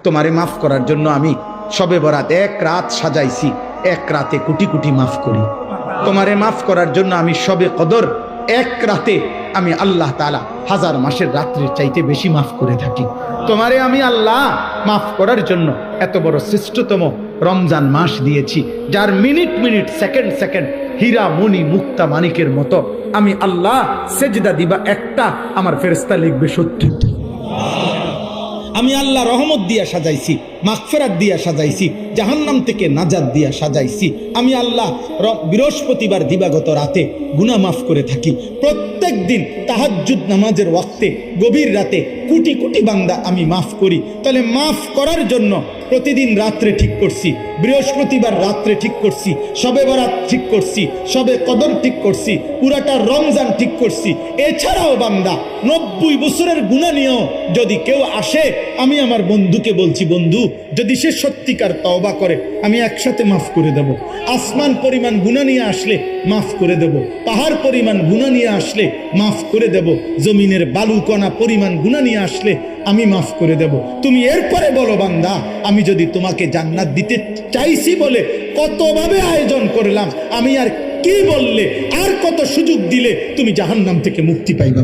তোমারে মাফ করার জন্য আমি শবে বরাত এক রাত সাজাইছি, এক রাতে কোটি কোটি মাফ করি। তোমারে মাফ করার জন্য আমি শবে কদর এক রাতে আমি আল্লাহ তাআলা হাজার মাসের রাত্রির চাইতে বেশি মাফ করে থাকি। তোমারে আমি আল্লাহ মাফ করার জন্য এত বড় শ্রেষ্ঠতম রমজান মাস দিয়েছি, যার মিনিট মিনিট সেকেন্ড সেকেন্ড হীরা মণি মুক্তা মানিকের মতো আমি আল্লাহ সেজদা দিবা একটা, আমার ফেরেশতা লিখবে 70। আমি আল্লাহ রহমত দিয়া সাজাইছি, মাগফিরাত দিয়া সাজাইছি, জাহান্নাম থেকে নাজাত দিয়া সাজাইছি। আমি আল্লাহ বৃহস্পতিবার দিবাগত রাতে গুনাহ মাফ করে থাকি। প্রত্যেক দিন তাহাজ্জুদ নামাজের ওয়াক্তে গভীর রাতে কোটি কোটি বান্দা আমি মাফ করি। তাহলে মাফ করার জন্য প্রতিদিন রাত্রে ঠিক করছি, বৃহস্পতিবার রাত্রে ঠিক করছি, শবে বরাত ঠিক করছি, শবে কদর ঠিক করছি, পুরাটা রমজান ঠিক করছি। এছাড়াও বান্দা 90 বছরের গুনাহ নিয়েও যদি কেউ আসে, আমি আমার বন্ধুকে বলছি, বন্ধু যদি সে সত্যিকার তওবা করে আমি একসাথে মাফ করে দেব। আসমান পরিমাণ গুনাহ নিয়ে আসলে মাফ করে দেব, পাহাড় পরিমাণ গুনাহ নিয়ে আসলে মাফ করে দেব, জমিনের বালুকণা পরিমাণ গুনাহ নিয়ে আসলে আমি মাফ করে দেব। তুমি এরপরে বলো বান্দা, আমি যদি তোমাকে জান্নাত দিতে চাইছি বলে কতভাবে আয়োজন করলাম, আমি আর কি বললে, আর কত সুযোগ দিলে তুমি জাহান্নাম থেকে মুক্তি পাইবা।